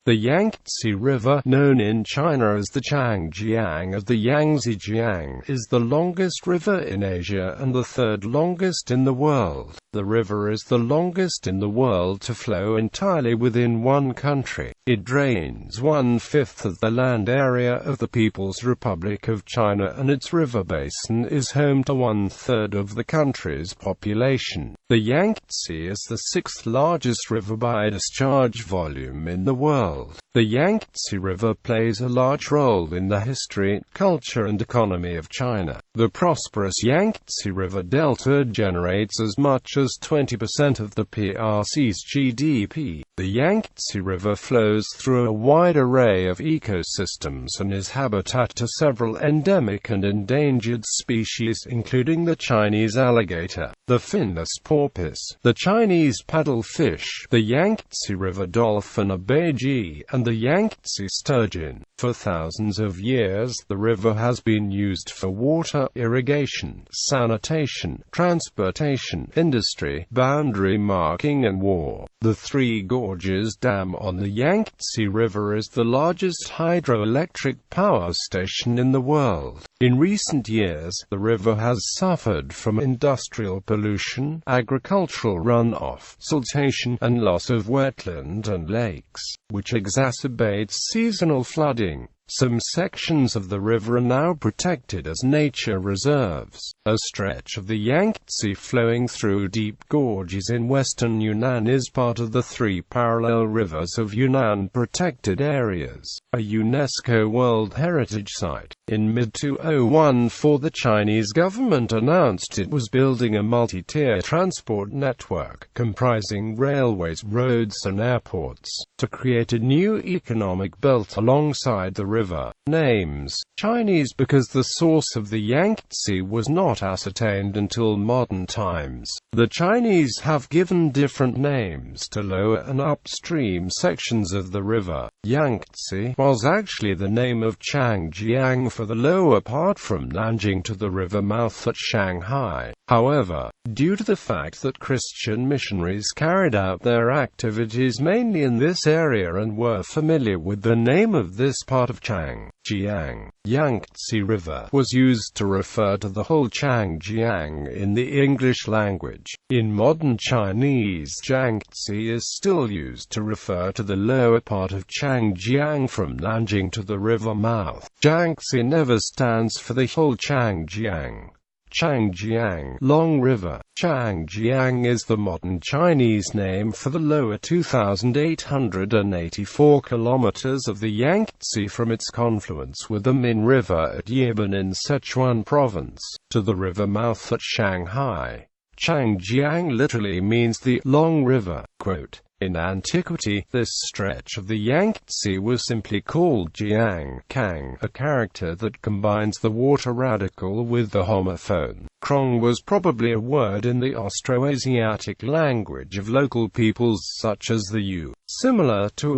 The Yangtze River, known in China as the Cháng Jiāng of the Yángzǐ Jiāng, is the longest river in Asia and the third longest in the world. The river is the longest in the world to flow entirely within one country. It drains 1/5 of the land area of the People's Republic of China, and its river basin is home to 1/3 of the country's population. The Yangtze is the sixth largest river by discharge volume in the world. The Yangtze River plays a large role in the history, culture and economy of China. The prosperous Yangtze River Delta generates as much as 20% of the PRC's GDP. The Yangtze River flows through a wide array of ecosystems and is habitat to several endemic and endangered species, including the Chinese alligator, the finless porpoise, the Chinese paddlefish, the Yangtze River dolphin abaji, and the Yangtze sturgeon. For thousands of years, the river has been used for water, irrigation, sanitation, transportation, industry, boundary marking and war. The Three Gorges Dam on the Yangtze River is the largest hydroelectric power station in the world. In recent years, the river has suffered from industrial pollution, agricultural runoff, siltation, and loss of wetland and lakes, which exacerbates seasonal flooding. Some sections of the river are now protected as nature reserves. A stretch of the Yangtze flowing through deep gorges in western Yunnan is part of the three parallel rivers of Yunnan protected areas, a UNESCO World Heritage Site. In mid-2014, the Chinese government announced it was building a multi-tier transport network, comprising railways, roads and airports, to create a new economic belt alongside the river. Names: Chinese because the source of the Yangtze was not ascertained until modern times. The Chinese have given different names to lower and upstream sections of the river. Yangtze was actually the name of Cháng Jiāng for the lower part from Nanjing to the river mouth at Shanghai. However, due to the fact that Christian missionaries carried out their activities mainly in this area and were familiar with the name of this part of Cháng Jiāng, Yangtze River was used to refer to the whole Cháng Jiāng in the English language. In modern Chinese, Yangtze is still used to refer to the lower part of Cháng Jiāng from Nanjing to the river mouth. Yangtze never stands for the whole Cháng Jiāng. Cháng Jiāng, Long River. Cháng Jiāng is the modern Chinese name for the lower 2,884 kilometers of the Yangtze from its confluence with the Min River at Yiban in Sichuan Province, to the river mouth at Shanghai. Cháng Jiāng literally means the Long River. Quote, in antiquity, this stretch of the Yangtze was simply called Jiāng, Kang, a character that combines the water radical with the homophone. Krong was probably a word in the Austroasiatic language of local peoples such as the Yu, similar to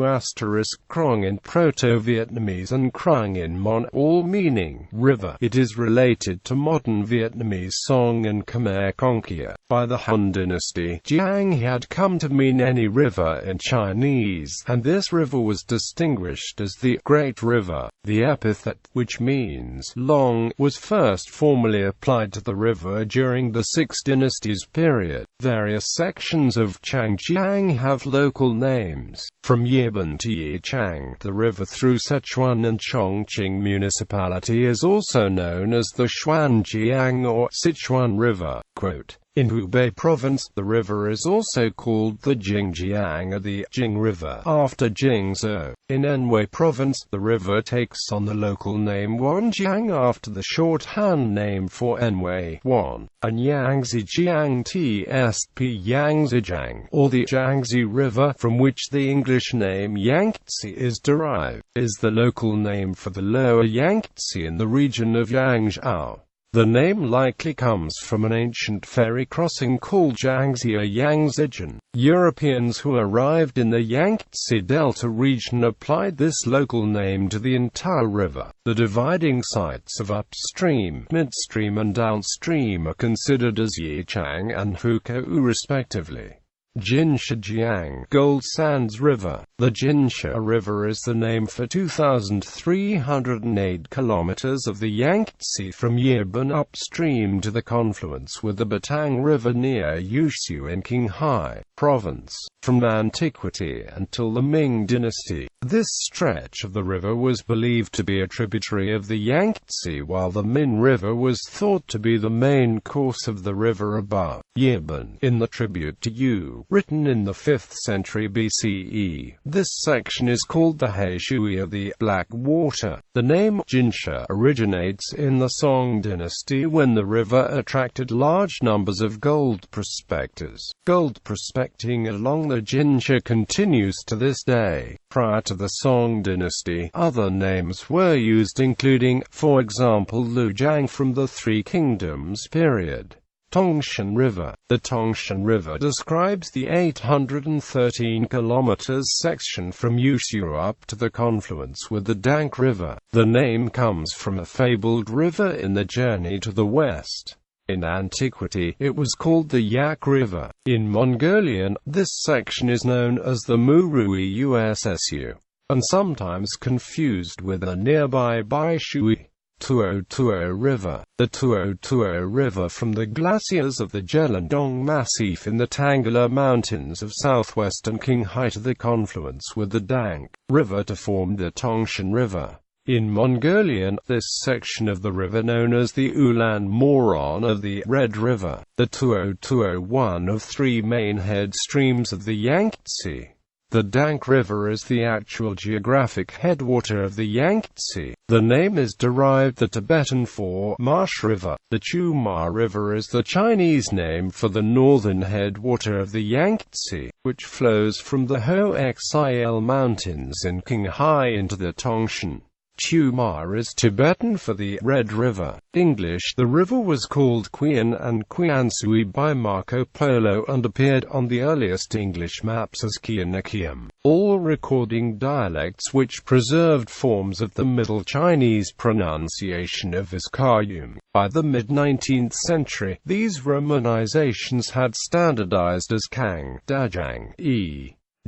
*krong in Proto-Vietnamese and krang in Mon, all meaning river. It is related to modern Vietnamese Song and Khmer Konkia. By the Han dynasty, Jiang had come to mean any river in Chinese, and this river was distinguished as the Great River. The epithet, which means long, was first formally applied to the river during the Six Dynasties period. Various sections of Cháng Jiāng have local names. From Yiban to Yichang, the river through Sichuan and Chongqing municipality is also known as the Xuanjiang or Sichuan River. Quote, in Hubei province, the river is also called the Jingjiang or the Jing River, after Jingzhou. In Anhui province, the river takes on the local name Wanjiang after the shorthand name for Anhui, Wan, and Yángzǐ Jiāng TSP Yángzǐ Jiāng, or the Yangtze River, from which the English name Yangtze is derived, is the local name for the lower Yangtze in the region of Yangzhou. The name likely comes from an ancient ferry crossing called Yangtze or Yángzǐ Jiāng. Europeans who arrived in the Yangtze Delta region applied this local name to the entire river. The dividing sites of upstream, midstream and downstream are considered as Yichang and Hukou respectively. Yangtze Jiāng, Gold Sands River. The Yangtze River is the name for 2,308 kilometers of the Yangtze from Yibin upstream to the confluence with the Papayoung River near Yushu in Qinghai Province. From antiquity until the Ming Dynasty, this stretch of the river was believed to be a tributary of the Yangtze, while the Min River was thought to be the main course of the river above Yibin. In the tribute to Yu, written in the 5th century BCE, this section is called the Heishui of the Black Water. The name Jinsha originates in the Song dynasty when the river attracted large numbers of gold prospectors. Gold prospecting along the Jinsha continues to this day. Prior to the Song dynasty, other names were used, including, for example, Lujiang from the Three Kingdoms period. Tongshan River. The Tongshan River describes the 813 kilometers section from Yushu up to the confluence with the Dank River. The name comes from a fabled river in the journey to the west. In antiquity, it was called the Yak River. In Mongolian, this section is known as the Murui Ussu, and sometimes confused with the nearby Baishui. Tuo River. The Tuo River from the glaciers of the Jelendong Massif in the Tangala Mountains of southwestern Qinghai to the confluence with the Dank River to form the Tongshan River. In Mongolian, this section of the river known as the Ulan Moron of the Red River. The Tuo, one of three main head streams of the Yangtze. The Dank River is the actual geographic headwater of the Yangtze. The name is derived the Tibetan for Marsh River. The Chuma River is the Chinese name for the northern headwater of the Yangtze, which flows from the Hoexil Mountains in Qinghai into the Tongshan. Chuma is Tibetan for the Red River. English. The river was called Qian and Qiansui by Marco Polo and appeared on the earliest English maps as Qianaqiam, all recording dialects which preserved forms of the Middle Chinese pronunciation of Iskayum. By the mid-19th century, these romanizations had standardized as Kang, Dajang,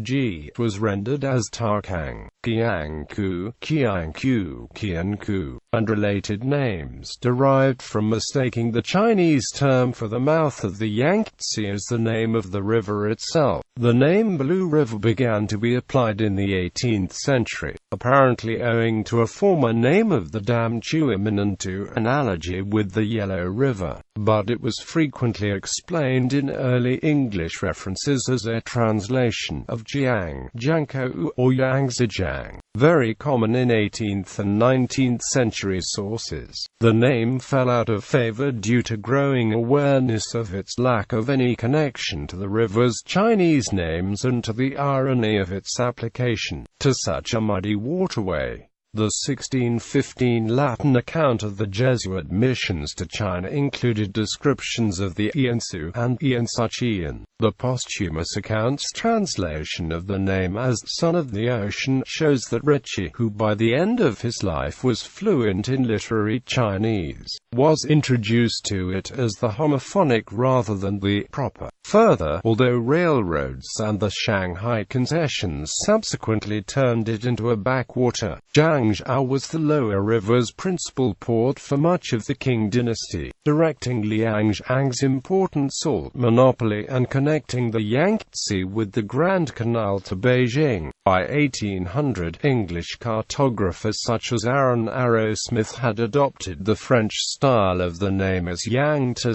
G was rendered as Tarkang, Qiangku, Qiangku, Qianku, and related names derived from mistaking the Chinese term for the mouth of the Yangtze as the name of the river itself. The name Blue River began to be applied in the 18th century, apparently owing to a former name of the dam Chuimin and to analogy with the Yellow River, but it was frequently explained in early English references as a translation of Jiang, Jiangkou, or Yangzǐ Jiāng, very common in 18th and 19th century sources. The name fell out of favor due to growing awareness of its lack of any connection to the river's Chinese names and to the irony of its application to such a muddy waterway. The 1615 Latin account of the Jesuit missions to China included descriptions of the Iansu and Iansuchian. The posthumous account's translation of the name as Son of the Ocean shows that Ritchie, who by the end of his life was fluent in literary Chinese, was introduced to it as the homophonic rather than the proper. Further, although railroads and the Shanghai concessions subsequently turned it into a backwater, Zhangzhou was the lower river's principal port for much of the Qing dynasty, directing Liang Zhang's important salt monopoly and connecting the Yangtze with the Grand Canal to Beijing. By 1800, English cartographers such as Aaron Arrowsmith had adopted the French style of the name as Yangtze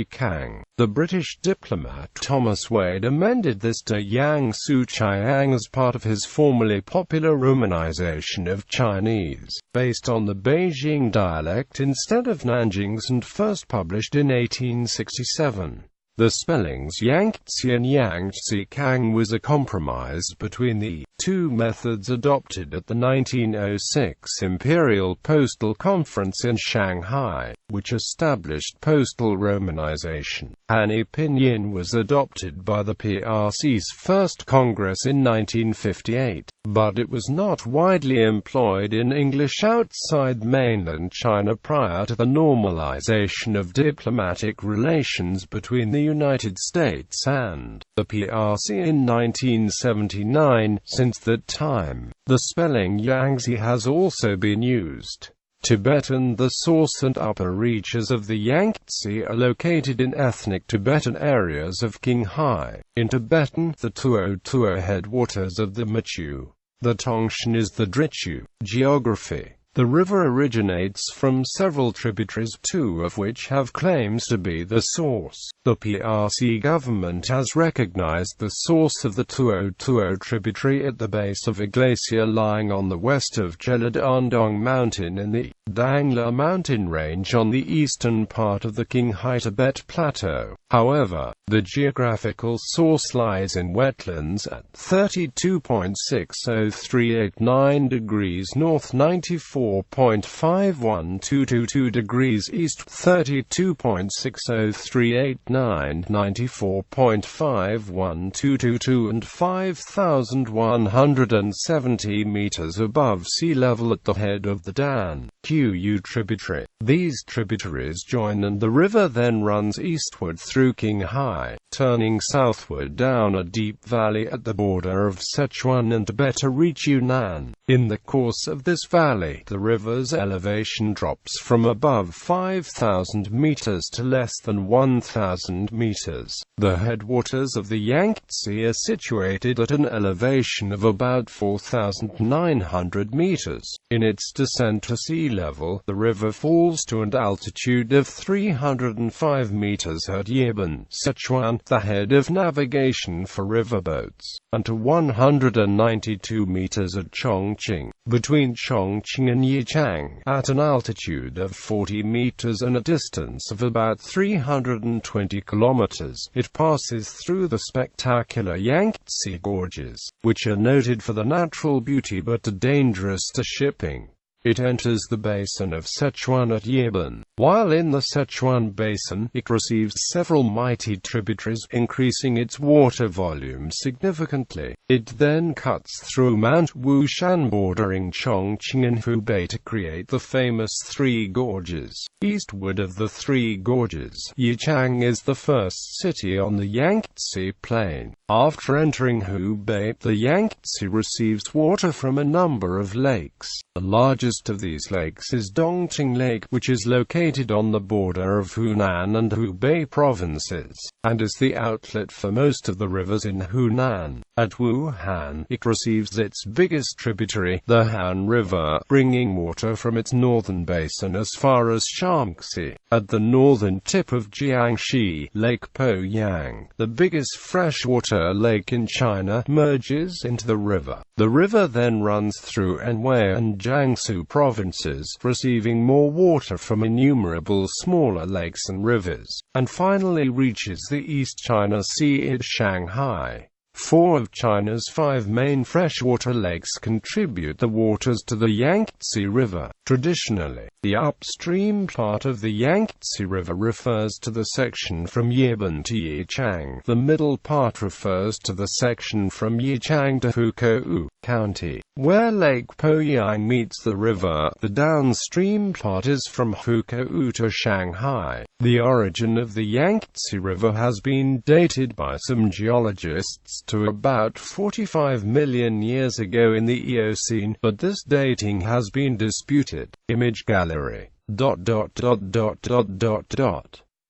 Kang. The British diplomat Thomas Wade amended this to Yángzǐ Jiāng as part of his formerly popular romanization of Chinese, based on the Beijing dialect instead of Nanjing's, and first published in 1867. The spellings Yangtze and Yangzǐ Jiāng was a compromise between the two methods adopted at the 1906 Imperial Postal Conference in Shanghai, which established postal romanization. Hanny Pinyin was adopted by the PRC's first Congress in 1958, but it was not widely employed in English outside mainland China prior to the normalization of diplomatic relations between the the United States and the PRC in 1979. Since that time, the spelling Yangtze has also been used. Tibetan. The source and upper reaches of the Yangtze are located in ethnic Tibetan areas of Qinghai. In Tibetan, the Tuo headwaters of the Machu. The Tongshan is the Drichu. Geography. The river originates from several tributaries, two of which have claims to be the source. The PRC government has recognized the source of the Tuo tributary at the base of a glacier lying on the west of Jeladandong Mountain in the Dangla mountain range on the eastern part of the Qinghai Tibet Plateau. However, the geographical source lies in wetlands at 32.60389 degrees north, 94.51222 degrees east, 32.60389, 94.51222 and 5,170 meters above sea level at the head of the Dan Qiu tributary. These tributaries join and the river then runs eastward through Qinghai, turning southward down a deep valley at the border of Sichuan and Tibet to reach Yunnan. In the course of this valley, the river's elevation drops from above 5,000 meters to less than 1,000 meters. The headwaters of the Yangtze are situated at an elevation of about 4,900 meters. In its descent to sea level, the river falls to an altitude of 305 meters at Yiban, Sichuan, the head of navigation for riverboats, and to 192 meters at Chongqing, between Chongqing and Yichang, at an altitude of 40 meters and a distance of about 320 kilometers. It passes through the spectacular Yangtze Gorges, which are noted for their natural beauty but are dangerous to shipping. It enters the basin of Sichuan at Yiban. While in the Sichuan basin, it receives several mighty tributaries, increasing its water volume significantly. It then cuts through Mount Wushan bordering Chongqing and Hubei to create the famous Three Gorges. Eastward of the Three Gorges, Yichang is the first city on the Yangtze Plain. After entering Hubei, the Yangtze receives water from a number of lakes. The largest of these lakes is Dongting Lake, which is located on the border of Hunan and Hubei provinces, and is the outlet for most of the rivers in Hunan. At Wuhan, it receives its biggest tributary, the Han River, bringing water from its northern basin as far as Shaanxi. At the northern tip of Jiangxi, Lake Papayoung, the biggest freshwater lake in China, merges into the river. The river then runs through Anhui and Jiangsu provinces, receiving more water from innumerable smaller lakes and rivers, and finally reaches the East China Sea at Shanghai. Four of China's five main freshwater lakes contribute the waters to the Yangtze River. Traditionally, the upstream part of the Yangtze River refers to the section from Yiban to Yichang. The middle part refers to the section from Yichang to Hukou County, where Lake Papayoung meets the river. The downstream part is from Hukou to Shanghai. The origin of the Yangtze River has been dated by some geologists to about 45 million years ago in the Eocene, but this dating has been disputed. Image gallery.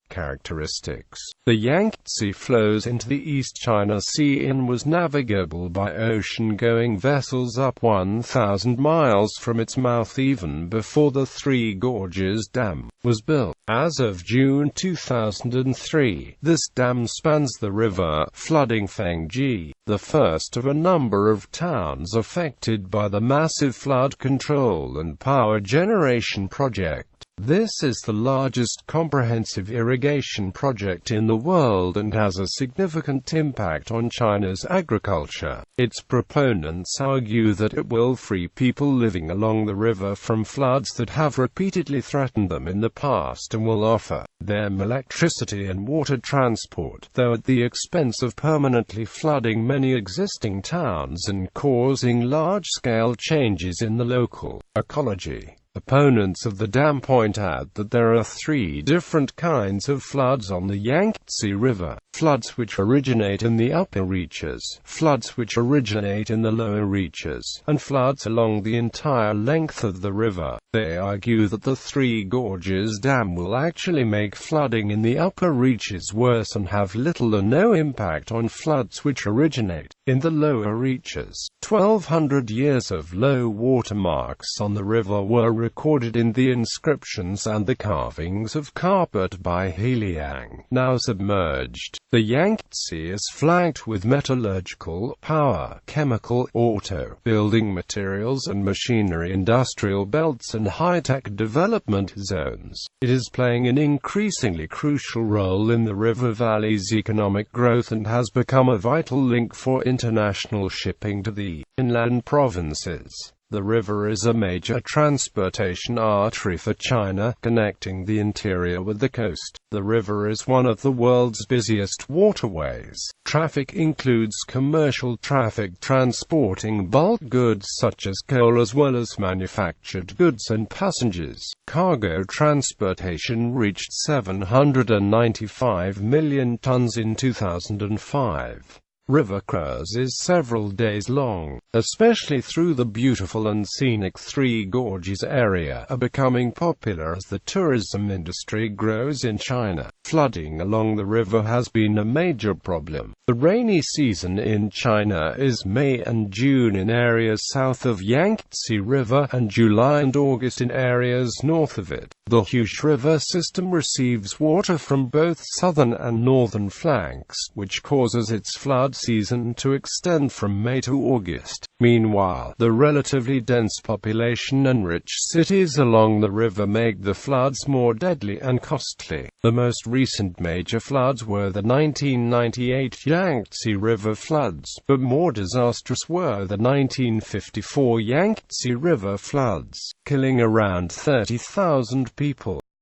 Characteristics. The Yangtze flows into the East China Sea and was navigable by ocean-going vessels up 1,000 miles from its mouth even before the Three Gorges Dam was built. As of June 2003, this dam spans the river, flooding Fengji, the first of a number of towns affected by the massive flood control and power generation project. This is the largest comprehensive irrigation project in the world and has a significant impact on China's agriculture. Its proponents argue that it will free people living along the river from floods that have repeatedly threatened them in the past and will offer them electricity and water transport, though at the expense of permanently flooding many existing towns and causing large-scale changes in the local ecology. Opponents of the dam point out that there are three different kinds of floods on the Yangtze River: floods which originate in the upper reaches, floods which originate in the lower reaches, and floods along the entire length of the river. They argue that the Three Gorges Dam will actually make flooding in the upper reaches worse and have little or no impact on floods which originate in the lower reaches. 1,200 years of low water marks on the river were recorded in the inscriptions and the carvings of carpet by Papayoung, now submerged. The Yangtze is flanked with metallurgical, power, chemical, auto, building materials and machinery industrial belts and high-tech development zones. It is playing an increasingly crucial role in the river valley's economic growth and has become a vital link for international shipping to the inland provinces. The river is a major transportation artery for China, connecting the interior with the coast. The river is one of the world's busiest waterways. Traffic includes commercial traffic transporting bulk goods such as coal as well as manufactured goods and passengers. Cargo transportation reached 795 million tons in 2005. River cruises several days long, especially through the beautiful and scenic Three Gorges area, are becoming popular as the tourism industry grows in China. Flooding along the river has been a major problem. The rainy season in China is May and June in areas south of Yangtze River, and July and August in areas north of it. The huge river system receives water from both southern and northern flanks, which causes its flood season to extend from May to August. Meanwhile, the relatively dense population and rich cities along the river make the floods more deadly and costly. The most recent major floods were the 1998 Yangtze River floods, but more disastrous were the 1954 Yangtze River floods, killing around 30,000 people.